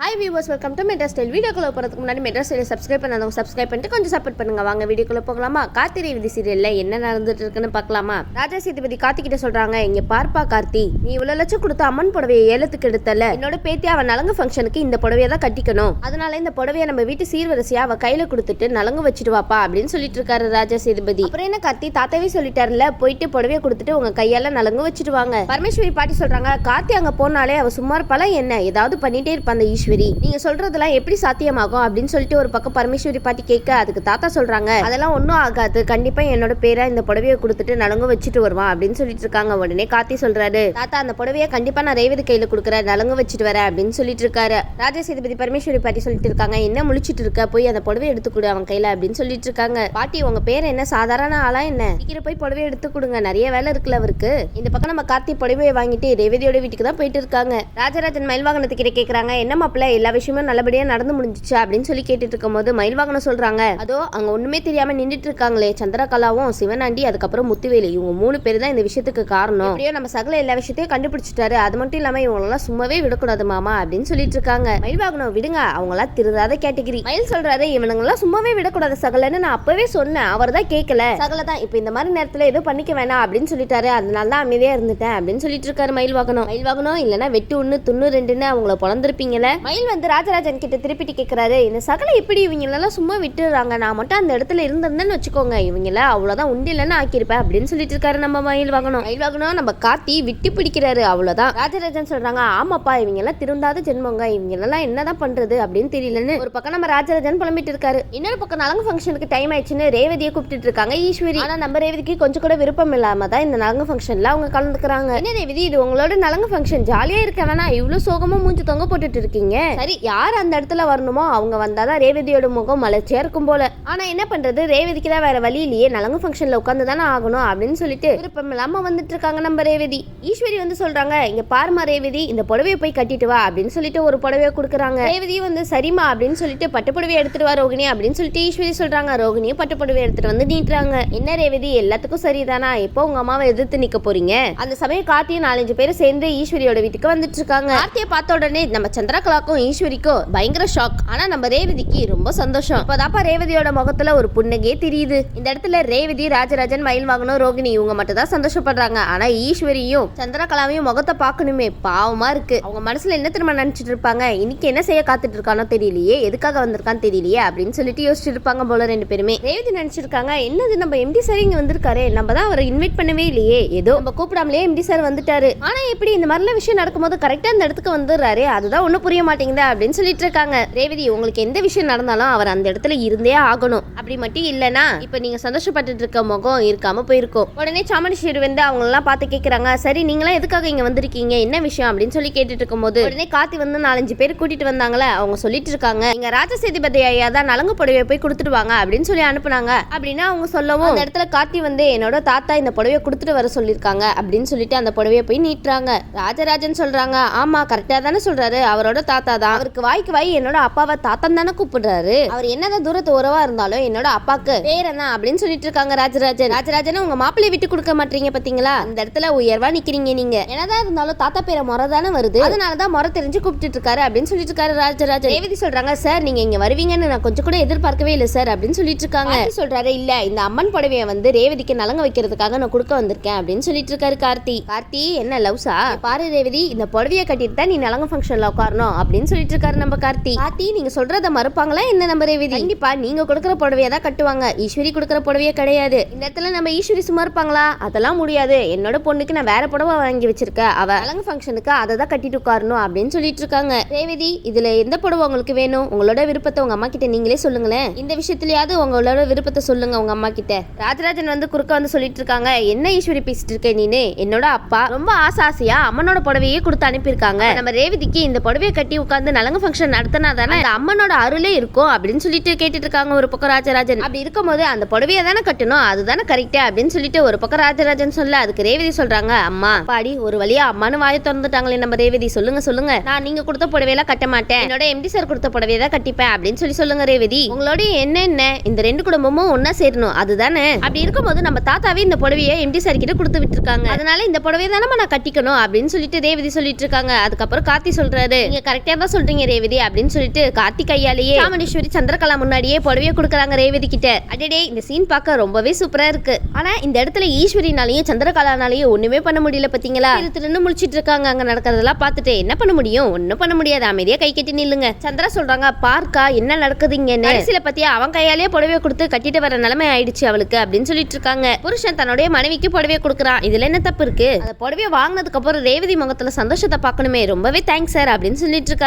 Hi viewers, welcome to metro style. வீடியோக்குள்ள போகிறதுக்கு முன்னாடி மெட்ரா ஸ்டைலை சப்ஸ்கிரைப் பண்ணாதவங்க சப்ஸ்கிரைப் பண்ணிட்டு கொஞ்சம் சப்போர்ட் பண்ணுங்க. வாங்க வீடியோக்குள்ள போகலாமா? கார்த்தி ரேவதி சீரியல்ல என்ன நடந்துட்டு இருக்குன்னு பார்க்கலாமா? ராஜா சேதுபதி கார்த்தி கிட்ட சொல்றாங்க, இங்க பார்ப்பா கார்த்தி, நீ இவ்வளவு லட்சம் கொடுத்த அம்மன் புடவையை ஏலத்துக்கு எடுத்தல, என்னோட பேத்தி அவன் நலங்கு ஃபங்க்ஷனுக்கு இந்த புடவையை தான் கட்டிக்கணும், அதனால இந்த புடவையை நம்ம வீட்டு சீர்வரிசையா அவ கையில கொடுத்துட்டு நலங்கு வச்சுட்டு வாப்பா அப்படின்னு சொல்லிட்டு இருக்காரு ராஜா சேதுபதி. அப்புறம் என்ன கார்த்தி, தாத்தாவே சொல்லிட்டாருல, போயிட்டு புடவையை கொடுத்துட்டு உங்க கையால நலங்கு வச்சுட்டு வாங்க. பரமேஸ்வரி பாட்டி சொல்றாங்க, கார்த்தி அங்க போனாலே அவ சும்மா இருப்பாளா என்ன, ஏதாவது பண்ணிட்டே இருப்பா அந்த ஈஸ்வரி, நீங்க சொல்றதெல்லாம் எப்படி சாத்தியமாகும் அப்படின்னு சொல்லிட்டு ஒரு பக்கம் பரமேஸ்வரி பாட்டி கேட்க, அதுக்கு தாத்தா சொல்றாங்க, அதெல்லாம் ஒன்னும் ஆகாது, கண்டிப்பா என்னோட பேரை இந்த புடவையை கொடுத்துட்டு நலங்கு வச்சுட்டு வருவான் அப்படின்னு சொல்லிட்டு இருக்காங்க. உடனே கார்த்தி சொல்றாரு, தாத்தா அந்த புடவையை கண்டிப்பா நான் ரேவதி கையில கொடுக்குறேன், நலங்கு வச்சுட்டு வரேன் அப்படின்னு சொல்லிட்டு இருக்காரு. ராஜா சேதுபதி பரமேஸ்வரி பாட்டி சொல்லிட்டு இருக்காங்க, என்ன முழிச்சிட்டு இருக்க, போய் அந்த புடவை எடுத்து கொடு அவன் கையில அப்படின்னு சொல்லிட்டு இருக்காங்க. பாட்டி உங்க பேர் என்ன, சாதாரண ஆளா என்ன, சீக்கிரம் போய் புடவையை எடுத்து கொடுங்க, நிறைய வேலை இருக்குல்ல அவருக்கு. இந்த பக்கம் நம்ம கார்த்தி புடவையை வாங்கிட்டு ரேவதியோட வீட்டுக்கு தான் போயிட்டு இருக்காங்க. ராஜராஜன் மயில் வாகனத்துக்கிட்ட கேக்குறாங்க, என்ன மாப்பிள்ள எல்லா விஷயமும் நல்லபடியா நடந்து முடிஞ்சிச்சு அப்படின்னு சொல்லி கேட்டுட்டு இருக்கும் போது மயில் வாகனம் சொல்றாங்க, அதோ அங்க ஒண்ணுமே தெரியாம நின்றுட்டு இருக்காங்களே சந்திரகலாவும் சிவனாண்டி அதுக்கப்புறம் முத்துவேலு, இவங்க 3 பேர் தான் இந்த விஷயத்துக்கு காரணம். எப்படியோ நம்ம சகல எல்லா விஷயத்தையும் கண்டுபிடிச்சிட்டாரு, அது மட்டும் இல்லாம இவங்களெல்லாம் சும்மாவே விடக்கூடாது மாமா அப்படின்னு சொல்லிட்டு இருக்காங்க. மயில் வாகனம் விடுங்க, அவங்களா திருந்தாத கேட்டகிரி. மயில் சொல்றாரு, இவனுங்கெல்லாம் சும்மாவே விடக்கூடாது சகலன்னு நான் அப்பவே சொன்னேன், அவர் தான் கேட்கல, சகல தான் இப்ப இந்த மாதிரி நேரத்துல எதுவும் பண்ணிக்க வேணாம் அப்படின்னு சொல்லிட்டாரு, அதனால தான் அமைதியா இருந்துட்டேன் அப்படின்னு சொல்லிட்டு இருக்காரு மயில் வாகனம். மயில் வாகனம் இல்லைன்னா வெட்டு 1 துண்ணு 2ன்னு அவங்கள பொழந்திருப்பீங்கல்ல. மயில் வந்து ராஜராஜன் கிட்ட திருப்பிட்டு கேட்கறாரு, இந்த சகல இப்படி இவங்களெல்லாம் சும்மா விட்டுறாங்க, நான் மட்டும் அந்த இடத்துல இருந்திருந்தேன்னு வச்சுக்கோங்க, இவங்கள அவ்வளவுதான் உண்டு இல்லைன்னு ஆக்கியிருப்பேன் அப்படின்னு சொல்லிட்டு இருக்காரு நம்ம மயில் வாகனம். மயில் வாகனம் நம்ம கார்த்தி விட்டு பிடிக்கிறாரு, அவ்வளவுதான். ராஜராஜன் சொல்றாங்க, ஆமாப்பா இவங்க எல்லாம் திருந்தாத ஜென்மங்க, இவங்க எல்லாம் என்னதான் பண்றது அப்படின்னு தெரியலன்னு ஒரு பக்கம் நம்ம ராஜராஜன் புலம்பிட்டு இருக்காரு. இன்னொரு பக்கம் நலங்கு ஃபங்க்ஷனுக்கு டைம் ஆயிடுச்சுன்னு ரேவதியை கூப்பிட்டு இருக்காங்க ஈஸ்வரி. ஆனா நம்ம ரேவதிக்கு கொஞ்சம் கூட விருப்பம் இல்லாம தான் இந்த நலங்கு ஃபங்க்ஷன்ல அவங்க கலந்துக்கிறாங்க. என்ன ரேவதி, இது உங்களோட நலங்கு ஃபங்க்ஷன், ஜாலியா இருக்க வேணா, இவ்வளவு சோகமா மூஞ்சி தொங்க போட்டுட்டு இருக்கீங்க. சரி, யார் அந்த இடத்துல வரணுமோ அவங்க வந்தாதான் ரேவதியோட முகம் மலர்ச்சியா இருக்கும் போல. ஆனா என்ன பண்றது, ரேவதிக்கு தான் வேற வழி இல்லையே, நலங்கு ஃபங்க்ஷன்ல உட்கார்ந்து தானே ஆகணும் அப்படின்னு சொல்லிட்டு விருப்பம் இல்லாம வந்துட்டு இருக்காங்க நம்ம ரேவதி. ஈஸ்வரி வந்து சொல்றாங்க, இங்க பாருமா ரேவதி, இந்த புடவையை போய் கட்டிட்டு வா அப்படின்னு சொல்லிட்டு ஒரு புடவையை கொடுக்குறாங்க. ரேவதி வந்து சரிமா அப்படின்னு சொல்லிட்டு பட்டு புடவையை எடுத்துட்டு வா ரோகிணி அப்படின்னு சொல்லிட்டு ஈஸ்வரி சொல்றாங்க. ரோகிணியும் பட்டு புடவை எடுத்துட்டு வந்து நீட்டுறாங்க. என்ன ரேவதி, எல்லாத்துக்கும் சரிதானா, எப்போ உங்க அம்மாவை எதிர்த்து நிக்க போறீங்க? அந்த சமயம் கார்த்தியும் 4-5 பேர் சேர்ந்து ஈஸ்வரியோட வீட்டுக்கு வந்துட்டு இருக்காங்க. கார்த்தியை பார்த்த உடனே நம்ம சந்திரகலாக்கும் ஈஸ்வரிக்கும் பயங்கர ஷாக். ஆனா நம்ம ரேவதிக்கு ரொம்ப சந்தோஷம். இப்பதாப்பா ரேவதியோட முகத்துல ஒரு புன்னகையே தெரியுது. இந்த இடத்துல ரேவதி, ராஜராஜன், மயில் வாகனம், ரோகிணி இவங்க மட்டும் தான் சந்தோஷப்படுறாங்க. ஆனா ஈஸ்வரியும் சந்திரகலாவையும் முகத்தை பார்க்கணுமே, பாவமா இருக்கு. அவங்க மனசுல என்ன திரும்ப நினைச்சிட்டு இருப்பாங்க, இன்னைக்கு என்ன செய்ய காத்துட்டு இருக்கானோ தெரியலையே, எதுக்காக வந்திருக்கான்னு தெரியலையே அப்படின்னு சொல்லிட்டு யோசிச்சுட்டு இருப்பாங்க போல 2 பேருமே. ரேவதி நினைச்சிருக்காங்க, என்னது நம்ம எம்டி சார் இங்க வந்திருக்காரு, நம்ம தான் அவரை இன்வைட் பண்ணவே இல்லையே, ஏதோ நம்ம கூப்பிடாமலே எம்டி சார் வந்துட்டாரு, ஆனா எப்படி இந்த மாதிரிலாம் விஷயம் நடக்கும்போது கரெக்டா இந்த இடத்துக்கு வந்துடுறாரு, அதுதான் ஒன்னும் புரிய மாட்டேங்குது அப்படின்னு சொல்லிட்டு இருக்காங்க. ரேவதி, உங்களுக்கு எந்த விஷயம் நடந்தாலும் அவர் அந்த இடத்துல இருந்தே ஆகணும், அப்படி மட்டும் இல்லைன்னா இப்ப நீங்க சந்தோஷப்பட்டு இருக்க முகம் இருக்காம போயிருக்கும். உடனே சாமண்டீஸ்வரி வந்து அவங்க எல்லாம் பார்த்து கேட்கறாங்க, சரி நீங்களாம் எதுக்காக இங்க வந்திருக்கீங்க, என்ன விஷயம் அப்படின்னு சொல்லி கேட்டுட்டு இருக்கும் போது உடனே கார்த்தி வந்து 4-5 பேர் கூட்டிட்டு வந்தாங்களே, அவங்க சொல்லிட்டு இருக்காங்க, இங்க ராஜ சேதுபதி ஐயா தான் நலங்கு புடவையை போய் கொடுத்துட்டு வாங்க அப்படின்னு சொல்லி அனுப்புனாங்க அப்படின்னு அவங்க சொல்லவும் அந்த இடத்துல கார்த்தி வந்து, என்னோட தாத்தா இந்த புடவையை கொடுத்துட்டு வர சொல்லியிருக்காங்க அப்படின்னு சொல்லிட்டு அந்த புடவையை போய் நீட்டுறாங்க. ராஜராஜன் சொல்றாங்க, ஆமா கரெக்டா தானே சொல்றாரு, அவரோட தாத்தா தான், அவருக்கு வாய்க்கு வாய் என்னோட அப்பாவை தாத்தன் தானே கூப்பிடுறாரு, அவர் என்னதான் தூரத்து உறவா இருந்தாலும் என்னோட அப்பாக்கு பேரனா அப்படின்னு சொல்லிட்டு இருக்காங்க ராஜராஜன். ராஜராஜன், உங்க மாப்பிள்ளையை விட்டு கொடுக்க மாட்டீங்க பாத்தீங்களா, இந்த இடத்துல உயர்வா நிக்கிறீங்க, நீங்க என்னதான் இருந்தாலும் தாத்தா பேரை முறை தானே வருது, அதனாலதான் முறை தெரிஞ்சு கூப்பிட்டு இருக்காரு அப்படின்னு சொல்லிட்டு இருக்காரு ராஜராஜன். ரேவதி சொல்றாங்க, சார் நீங்க இங்க வருவீங்கன்னு நான் கொஞ்சம் கூட எதிர்பார்க்கவே இல்லை சார் அப்படின்னு சொல்லிட்டு இருக்காங்க. சொல்றாரு, இல்ல இந்த அம்மன் புடவையை வந்து ரேவதிக்கு நலங்க வைக்கிறதுக்காக நான் கொடுக்க வந்திருக்கேன் அப்படின்னு சொல்லிட்டு இருக்காரு கார்த்தி. கார்த்தி, என்ன லவ்ஸா, பாரு ரேவதி, இந்த புடவையை கட்டிட்டு தான் நீ நலங்க ஃபங்க்ஷன்ல உட்காரணும் அப்படின்னு சொல்லிட்டு இருக்காரு நம்ம கார்த்தி. கார்த்தி, நீங்க சொல்றத மறுப்பாங்களா என்ன நம்ம ரேவதி? கண்டிப்பா நீங்க கொடுக்குற புடவையை தான் கட்டுவாங்க, ஈஸ்வரி கொடுக்குற புடவையே கிடையாது. இந்த இடத்துல நம்ம ஈஸ்வரி சும்மா இருப்பாங்களா, அதெல்லாம் முடியாது, என்னோட பொண்ணுக்கு நான் வேற புடவை வாங்கி வச்சிருக்கேன், அவ நலங்கு ஃபங்க்ஷனுக்கு அதை தான் கட்டிட்டு உட்காரணும் அப்படின்னு சொல்லிட்டு இருக்காங்க. ரேவதி, இதுல எந்த புடவை உங்களுக்கு வேணும், உங்களோட விருப்பத்தை உங்க அம்மா கிட்ட நீங்களே சொல்லுங்களேன், இந்த விஷயத்துலயாவது உங்களோட விருப்பத்தை சொல்லுங்க உங்க அம்மா கிட்ட. ராஜராஜன் வந்து குறுக்க வந்து சொல்லிட்டு இருக்காங்க, என்ன ஈஸ்வரி பேசிட்டு இருக்க நீனு, என்னோட அப்பா ரொம்ப ஆசையா அம்மனோட புடவையே கொடுத்து அனுப்பியிருக்காங்க, நம்ம ரேவதிக்கு இந்த புடவையை கட்டி உட்கார்ந்து நலங்கு ஃபங்க்ஷன் நடத்தினா தானே அந்த அம்மனோட அருளே இருக்கும் அப்படின்னு சொல்லிட்டு கேட்டுட்டு இருக்காங்க ஒரு பக்கம் ராஜராஜன். அப்படி இருக்கும் போது அந்த புடவையை தானே கட்டணும், அதுதானே கரெக்டா அப்படின்னு சொல்லிட்டு ஒரு பக்கம் ராஜராஜன் சொல்ல, அதுக்கு ரேவதி சொல்றாங்க, அம்மா பாடி ஒரு வழியா அம்மானு வாயை திறந்துட்டாங்களே நம்ம ரேவதி, சொல்லுங்க சொல்லுங்க, நான் நீங்க கொடுத்த புடவையெல்லாம் கட்ட மாட்டேன், என்னோட எம்டி சார் கொடுத்த புடவையை தான் கட்டிப்பேன் அப்படின்னு சொல்லுங்க ரேவதி, உங்களோட என்ன இந்த 2 குடும்பமும் ஒன்னா சேரணும் அதுதானே, அப்படி இருக்கும்போது நம்ம தாத்தாவே இந்த புடவையை எம்டி சார் கிட்ட கொடுத்து விட்டுருக்காங்க, அதனால இந்த புடவையை தானே நான் கட்டிக்கணும் அப்படின்னு சொல்லிட்டு ரேவதி சொல்லிட்டு இருக்காங்க. அதுக்கப்புறம் கார்த்தி சொல்றாரு, நீங்க கரெக்டா சரியா தான் சொல்றீங்க ரேவதி அப்படின்னு சொல்லிட்டு கார்த்திக் கையாலேயே சாமுண்டீஸ்வரி சந்திரகலா முன்னாடியே புடவைய கொடுக்குறாங்க ரேவதி கிட்ட. அடடே இந்த சீன் பார்க்க ரொம்பவே சூப்பரா இருக்கு. ஆனா இந்த இடத்துல ஈஸ்வரினாலையும் சந்திரகலானாலையும் ஒண்ணுமே பண்ண முடியல பாத்தீங்களா? திருன்னு முழிச்சிட்டு இருக்காங்க. அங்க நடக்கிறதெல்லாம் பார்த்துட்டு என்ன பண்ண முடியும்? ஒன்னும் பண்ண முடியாது, அமைதியா கை கட்டி நில்லுங்க. சந்திரா சொல்றாங்க பார்க்கா என்ன நடக்குதுங்கன்னு. கடைசியில பத்தியா அவன் கையாலேயே புடவைய கொடுத்து கட்டிட்டு வர நிலைமை ஆயிடுச்சு அவளுக்கு அப்படின்னு சொல்லிட்டு இருக்காங்க. புருஷன் தன்னுடைய மனைவிக்கு புடவைய கொடுக்குறான், இதுல என்ன தப்பு இருக்கு? அந்த புடவைய வாங்கினதுக்கு அப்புறம் ரேவதி முகத்துல சந்தோஷத்தை பார்க்கணுமே, ரொம்பவே தேங்க்ஸ் சார் அப்படின்னு சொல்லிட்டு இருக்காங்க.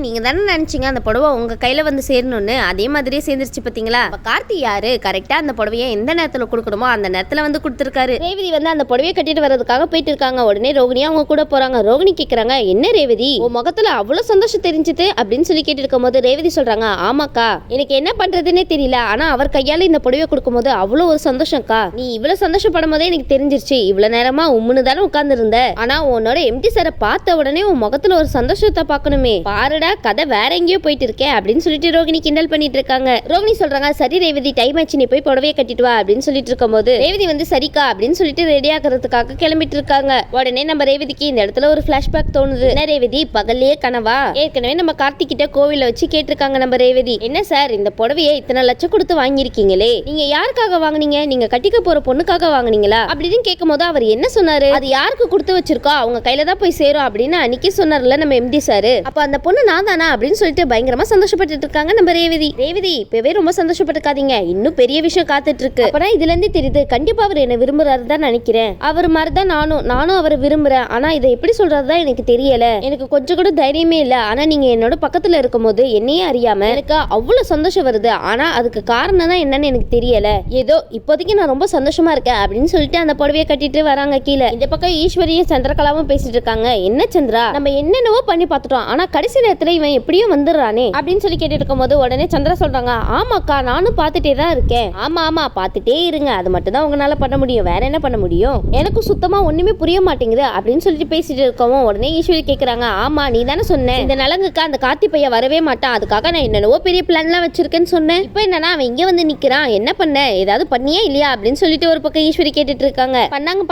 நீங்க தானே நினைச்சீங்க அந்த புடவை உங்க கையில வந்து சேரணும்னு, அதே மாதிரியே சேர்ந்துருச்சு பாத்தீங்களா? கார்த்தி யாரு கரெக்டா அந்த புடவைய எந்த நேரத்துல கொடுக்கணுமோ அந்த நேரத்துல வந்து கொடுத்துருக்காரு. ரேவதி வந்து அந்த புடவைய கட்டிட்டு வரதுக்காக போயிட்டு இருக்காங்க. உடனே ரோகிணி அவங்க கூட போறாங்க. ரோகிணி கேக்குறாங்க என்ன ரேவதி உன் முகத்துல அவ்வளவு சந்தோஷம் தெரிஞ்சது அப்படின்னு சொல்லி கேட்டு இருக்கும் போது ரேவதி சொல்றாங்க ஆமாக்கா எனக்கு என்ன பண்றதுன்னே தெரியல, ஆனா அவர் கையால இந்த புடவைய கொடுக்கும் போது அவ்வளவு ஒரு சந்தோஷம்க்கா. நீ இவ்வளவு சந்தோஷப்படும் போதே எனக்கு தெரிஞ்சிருச்சு இவ்வளவு நேரமா உம்முன்னு தானே உட்கார்ந்து இருந்த, ஆனா உன்னோட எம்டி சாரை பார்த்த உடனே உன் முகத்துல ஒரு சந்தோஷத்தை பார்க்கணுமே, பாருடா கதை வேற எங்கேயோ போயிட்டு இருக்கே அப்படின்னு சொல்லிட்டு ரோகிணி கிண்டல் பண்ணிட்டு இருக்காங்க. ரோகிணி சொல்றாங்க சரி ரேவதி டைம் ஆச்சு நீ போய் புடவைய கட்டிட்டு வா அப்படின்னு சொல்லிட்டு இருக்கும் போது ரேவதி வந்து சரிக்கா அப்படின்னு சொல்லிட்டு ரெடி ஆகிறதுக்காக கிளம்பிட்டு இருக்காங்க. உடனே நம்ம ரேவதிக்கு இந்த இடத்துல ஒரு பிளாஷ்பேக் தோணுது. என்ன ரேவதி பகல்லையே கனவா? ஏற்கனவே நம்ம கார்த்திக் கிட்ட கோவில வச்சு கேட்டிருக்காங்க நம்ம ரேவதி, என்ன சார் இந்த புடவைய இத்தனை லட்சம் கொடுத்து வாங்கியிருக்கீங்களே, நீங்க யாருக்காக வாங்குனீங்க? நீங்க கட்டிக்க போற பொண்ணுக்காக வாங்குனீங்களா அப்படின்னு கேட்கும் போது அவர் என்ன சொன்னாரு, அது யாருக்கு கொடுத்து வச்சிருக்கோ அவங்க கையில தான் போய் சேரும் அப்படின்னு அன்னைக்கு சொன்னார்ல நம்ம எம்டி சாரு, அப்ப அந்த பொண்ணு நான் தானா அப்படின்னு சொல்லிட்டு பயங்கரமா சந்தோஷப்பட்டு இருக்காங்க நம்ம ரேவதி. ரேவதி இப்பவே ரொம்ப சந்தோஷப்பட்டுக்காதீங்க, இன்னும் பெரிய விஷயம் காத்துட்டு இருக்கு. அப்பதான் இதுல இருந்து தெரியுது கண்டிப்பா அவர் என்ன விரும்புறாரு தான் நினைக்கிறேன், அவர் மாதிரிதான் நானும் அவரை விரும்புறேன், ஆனா இதை எப்படி சொல்றதுதான் எனக்கு தெரியல, எனக்கு கொஞ்சம் கூட தைரியமே இல்ல, ஆனா நீங்க என்னோட பக்கத்துல இருக்கும் போது என்னையே அறியாம எனக்கு அவ்வளவு சந்தோஷம் வருது, ஆனா அதுக்கு காரணம் தான் என்னன்னு எனக்கு தெரியல, ஏதோ இப்போதைக்கு நான் ரொம்ப சந்தோஷமா இருக்கேன் அப்படின்னு சொல்லிட்டு அந்த புடவையை கட்டிட்டு வராங்க கீழே. இந்த பக்கம் ஈஸ்வரியும் சந்திரகலாவும் பேசிட்டு இருக்காங்க. என்ன சந்திரா நம்ம என்னென்னவோ பண்ணி பார்த்துட்டோம், ஆனா கடைசி நேரத்துல இவன் எப்படியும் வந்துடுறானே அப்படின்னு சொல்லி கேட்டு இருக்கும் போது உடனே சந்திரா சொல்றாங்க ஆமாக்கா நானும் பார்த்துட்டே தான் இருக்கேன். ஆமா பார்த்துட்டே இருங்க, அது மட்டும் தான் உங்களால பண்ண முடியும், வேற என்ன பண்ண முடியும், எனக்கு சுத்தமா ஒண்ணுமே புரிய மாட்டேங்குது அப்படின்னு சொல்லிட்டு பேசிட்டு இருக்கவும் உடனே ஈஸ்வரி கேக்குறாங்க ஆமா நீ தானே சொன்ன இந்த நலங்குக்கு அந்த கார்த்தி பையன் வரவே மாட்டான், அதுக்காக நான் என்னென்னவோ பெரிய பிளான்லாம் வச்சிருக்கேன்னு சொன்னேன், இப்போ என்னன்னா அவன் இங்க வந்து நிக்கிறான், என்ன பண்ண ஏதாவது பண்ணியா இல்லையா அப்படின்னு சொல்லிட்டு ஒரு பக்கம் ஈஸ்வரி கேட்டுட்டு இருக்காங்க.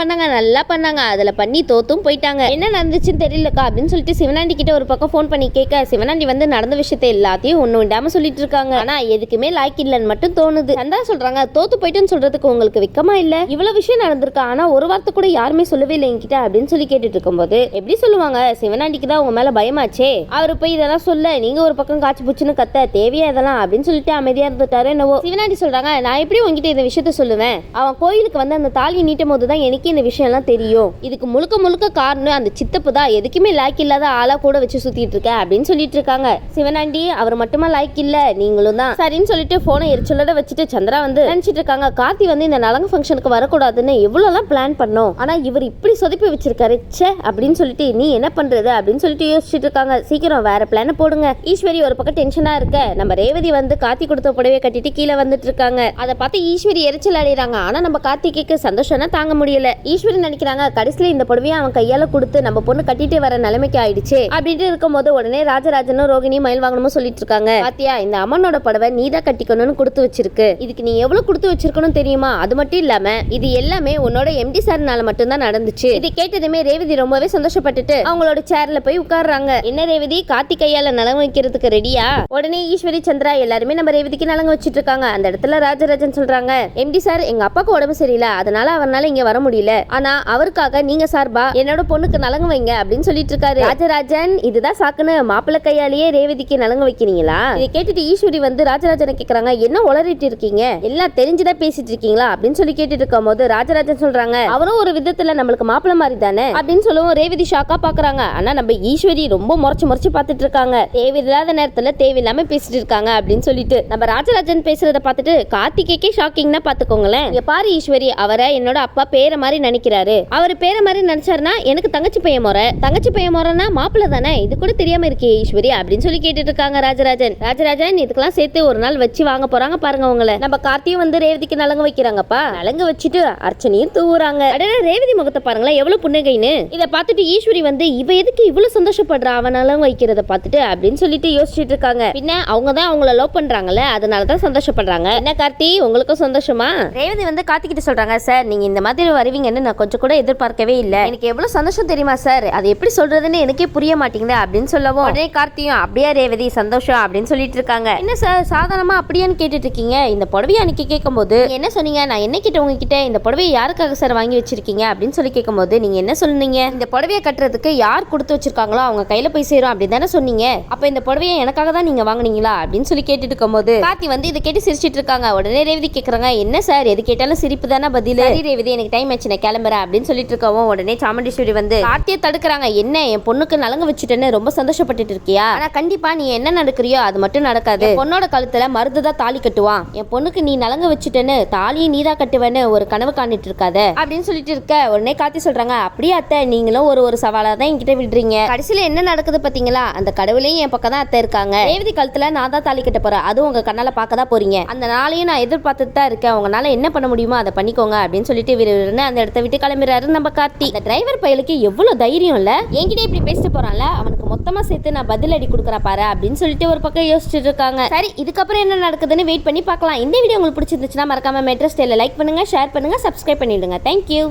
பண்ணாங்க நல்லா பண்ணாங்க, அதுல பண்ணி தோத்தும் போயிட்டாங்க, என்ன நடந்துச்சுன்னு தெரியலக்கா அப்படின்னு சொல்லிட்டு சிவனாண்டி கிட்ட ஒரு பக்கம் போன் பண்ணி கேட்க சிவனாண்டி வந்து நடந்த விஷயத்தை எல்லாத்தையும் ஒண்ணு விடாம சொல்லிட்டு இருக்காங்க. ஆனா எதுக்குமே லாய்க்கு இல்லன்னு மட்டும் தோணுது. சந்தா சொல்றாங்க தோத்து போயிட்டுன்னு சொல்றதுக்கு உங்களுக்கு வெக்கமா இல்ல, இவ்வளவு விஷயம் நடந்திருக்கா ஆனா ஒரு வார்த்தை கூட யாருமே சொல்லவே இல்லை என்கிட்ட அப்படின்னு சொல்லி கேட்டுட்டு இருக்கும்போது எப்படி சொல்லுவாங்க, சிவனாண்டிக்கு தான் உங்க மேல பயமாச்சே, அவரு போய் இதெல்லாம் சொல்ல நீங்க ஒரு பக்கம் காய்ச்சி புச்சுன்னு கத்த தேவையா இதெல்லாம் அப்படின்னு சொல்லிட்டு அமைதியா இருந்துட்டாரு என்னவோ. சிவனாண்டி சொல்றாங்க நான் எப்படி உங்ககிட்ட இந்த விஷயத்த சொல்லுவேன், அவன் கோயிலுக்கு வந்து அந்த தாலியை நீட்டும் போது தான் எனக்கு இந்த விஷயம் எல்லாம் தெரியும், இதுக்கு முழுக்க காரணம் அந்த சித்தப்பு தான், எதுக்குமே லாய்க் இல்லாத ஆளா கூட வச்சு சுத்திட்டு இருக்க அப்படின்னு சொல்லிட்டு இருக்காங்க. சிவனாண்டி அவர் மட்டுமா லாய்க் இல்ல நீங்களும் தான் சரின்னு சொல்லிட்டு போனை எரிச்சலோட வச்சுட்டு சந்திரா வந்து நினைச்சிட்டு இருக்காங்க கார்த்தி வந்து இந்த நலங்கு ஃபங்க்ஷனுக்கு வரக்கூடாதுன்னு எவ்வளவுலாம் பிளான் பண்ணோம், ஆனா இவர் இப்படி சொதப்பி வச்சிருக்காரு ச்சே அப்படின்னு சொல்லிட்டு நீ என்ன பண்றது அப்படின்னு சொல்லிட்டு யோசிச்சுட்டு இருக்காங்க. சீக்கிரம் வேற பிளான போடுங்க. ஈஸ்வரி ஒரு பக்கம் டென்ஷனா இருக்க நம்ம ரேவதி வந்து கார்த்தி கொடுத்த புடவையை கட்டிட்டு கீழே வந்துட்டு இருக்காங்க. அதை பார்த்து ஈஸ்வரி எரிச்சல் அடைறாங்க. ஆனா நம்ம கார்த்திக்கு சந்தோஷம்னா தாங்க முடியல. ஈஸ்வரி நினைக்கிறாங்க கடைசியில இந்த புடவையை அவன் கையால கொடுத்து நம்ம பொண்ணு கட்டிட்டு வர நிலைமைக்கு ஆயிடுச்சு அப்படின்ட்டு இருக்கும் போது உடனே ராஜராஜனும் ரோகிணி மயில் வாங்கணும்னு சொல்லிட்டு இருக்காங்க. பாத்தியா இந்த அம்மனோட புடவை நீதான் கட்டிக்கணும்னு கொடுத்து வச்சிருக்கு, இதுக்கு நீ எவ்வளவு கொடுத்து வச்சிருக்கணும் தெரியுமா, அது மட்டும் இல்லாம இது எல்லாமே உன்னோட எம்டி சார்னால மட்டும்தான் நடந்துச்சு. இது கேட்டதுமே ரேவதி ரொம்பவே சந்தோஷப்பட்டுட்டு அவங்களோட சேர்ல போய் உட்கார்றாங்க. என்ன ரேவதி கார்த்தி கையால நலங்கு வைக்கிறதுக்கு ரெடியா? உடனே ஈஸ்வரி சந்திரா எல்லாருமே நம்ம ரேவதிக்கு நலங்கு வச்சிட்டு இருக்காங்க. அந்த இடத்துல ராஜராஜன் சொல்றாங்க எம்டி சார் எங்க அப்பாக்கு உடம்பு சரியில்லை, அதனால அவரால் இங்க வர முடியல, ஆனா அவருக்காக நீங்க சார்பா என்னோட பொண்ணுக்கு நலங்கு வைங்க அப்படின்னு சொல்லிட்டு இருக்காரு. ராஜராஜன் இதுதான் சாக்குன்னு மாப்பிள்ளை கையாலேயே ரேவதிக்கு நலங்கு வைக்கிறீங்களா? இதை கேட்டுட்டு ஈஸ்வரி வந்து ராஜராஜனை கேக்குறாங்க என்ன உளறிட்டு இருக்கீங்க, எல்லாம் தெரிஞ்சுதான் பேசிட்டு இருக்கீங்களா அப்படின்னு சொல்லி கேட்டுட்டு இருக்கும் போது ராஜராஜன் சொல்றாங்க அவரும் ஒரு விதத்துல நம்மளுக்கு மாப்பிள்ளை மாதிரி தானே அப்படின்னு சொல்லவும் ரேவதி ஷாக்கா பாக்குறாங்க. ஆனா நம்ம ஈஸ்வரி ரொம்ப முறைச்சு பார்த்துட்டு இருக்காங்க. தேவையில்லாத நேரத்துல தேவையில்லாம பேசிட்டு இருக்காங்க அப்படின்னு சொல்லிட்டு நம்ம ராஜராஜன் பேசுறத பார்த்துட்டு கார்த்திகேக்கே ஷாக்கிங்னா பாத்துக்கோங்களேன். இங்க பாரு ஈஸ்வரி அவரை என்னோட அப்பா பேரை மாதிரி நினைக்கிறாரு, அவர் பேரை மாதிரி நினைச்சாருன்னா எனக்கு தங்கச்சி பையன் முறைனா மாப்பிள்ளை தானே, இது கூட தெரியாம இருக்கே ஈஸ்வரி அப்படின்னு சொல்லி கேட்டுட்டு இருக்காங்க ராஜராஜன் இதுக்கெல்லாம் சேர்த்து ஒரு நாள் வச்சு வாங்க போறாங்க பாருங்க உங்களை. நம்ம கார்த்தியும் வந்து ரேவதிக்கு நலங்கு வைக்கிறாங்கப்பா, நலங்கு வச்சுட்டு அர்ச்சனையும் தூவுறாங்க. அடடே ரேவதி முகத்தை பாருங்களேன் எவ்வளவு புன்னகைன்னு. இதை பார்த்துட்டு ஈஸ்வரி வந்து இவ எதுக்கு இவ்வளவு சந்தோஷப்படுறா அவன் நலங்கு வைக்கிறத பார்த்துட்டு அப்படின்னு சொல்லிட்டு யோசிச்சுட்டு இருக்காங்க. பின்ன அவங்க தான் அவங்கள லவ் பண்றாங்கல்ல அதனாலதான் சந்தோஷப்படுறாங்க. என்ன கார்த்தி உங்களுக்கும் சந்தோஷமா? ரேவதி வந்து கார்த்திகிட்ட சொல்றாங்க சார் நீங்க இந்த மாதிரி வருவீங்கன்னு நான் கொஞ்சம் கூட எதிர்பார்க்கவே இல்லை, எனக்கு எவ்வளவு சந்தோஷம் தெரியுமா சார், அது எப்படி சொல்றதுன்னு எனக்கே புரிய மாட்டேங்குது அப்படின்னு சொல்லவும் உடனே கார்த்தியும் அப்படியே ரேவதி சந்தோஷம் அப்படின்னு சொல்லிட்டு இருக்காங்க. என்ன சார் சாதாரணமா அப்படியான்னு கேட்டுட்டு இருக்கீங்க? இந்த புடவையை அன்னைக்கு கேட்கும்போது என்ன சொன்னீங்க? நான் என்ன கிட்ட உங்ககிட்ட இந்த புடவையை யாருக்காக சார் வாங்கி வச்சிருக்கீங்க அப்படின்னு சொல்லி கேட்கும்போது நீங்க என்ன சொன்னீங்க? இந்த புடவையை கட்டுறதுக்கு யார் கொடுத்து வச்சிருக்காங்களோ அவங்க கையில போய் சேரும் அப்படின்னு தானே சொன்னீங்க. அப்ப இந்த புடவையை எனக்காக தான் நீங்க வாங்குனீங்களா அப்படின்னு சொல்லி கேட்டுட்டு இருக்கும்போது கார்த்தி வந்து இதை கேட்டு சிரிச்சிட்டு இருக்காங்க. உடனே ரேவதி கேக்குறாங்க, என்ன சார் எது கேட்டாலும் சிரிப்பு தானே பதில். சரி ரேவதி எனக்கு டைம் ஆச்சு நான் கிளம்புறேன் அப்படின்னு சொல்லிட்டு இருக்கவும் உடனே சாமுண்டீஸ்வரி வந்து கார்த்தியை தடுக்கிறாங்க. என்ன என் பொண்ணுக்கு நலங்கு வச்சுட்டேன்னு ரொம்ப சந்தோஷப்பட்டுட்டு இருக்கியா? ஆனா கண்டிப்பா நீ என்ன நடக்கிறியோ அது மட்டும் நடக்காது. பொண்ணோட கழுத்துல மருந்துதான் தாலி கட்டுவான். என் பொண்ணுக்கு நீ நலங்கு வச்சுட்டேன்னு தாலியை நீதான் கட்டுவேன்னு ஒரு கனவு காணிட்டு இருக்காத அப்படின்னு சொல்லிட்டு இருக்க. உடனே கார்த்தி சொல்றாங்க, அப்படியே அத்தை நீங்களும் ஒரு சவாலா தான் என்கிட்ட விடுறீங்க. கடைசியில என்ன நடக்குது பாத்தீங்களா? அந்த கடவுளையும் என் பக்கம் தான் அத்தை இருக்காங்க. ரேவதி கழுத்துல நான் தான் தாலி கட்ட போறேன். அதுவும் உங்க கண்ணால பார்க்கதான் போறீங்க. அந்த நாளையும் நான் எதிர்பார்த்துட்டு தான் இருக்கேன். உங்களால என்ன பண்ண முடியுமோ அதை பண்ணிக்கோங்க அப்படின்னு சொல்லிட்டு விறுவிறுன்னு அந்த இடத்த விட்டு கிளம்புறாரு நம்ம கார்த்தி. அந்த டிரைவர் பையலுக்கு எவ்வளவு தைரியம் இல்ல, என்கிட்ட இப்படி பேசிட்டு போறான்ல, அவனுக்கு மொத்தமா சேர்த்து நான் பதில் அடி கொடுக்குறேன் பாரு அப்படின்னு சொல்லிட்டு ஒரு பக்கம் யோசிச்சுட்டு இருக்காங்க. சரி இதுக்கப்புறம் என்ன நடக்குதுன்னு வெயிட் பண்ணி பார்க்கலாம். இந்த வீடியோ உங்களுக்கு பிடிச்சிருந்துச்சுன்னா மறக்காம மெட்ரோ ஸ்டைல லைக் பண்ணுங்க, ஷேர் பண்ணுங்க, சப்ஸ்கிரைப் பண்ணிடுங்க. தேங்க்யூ.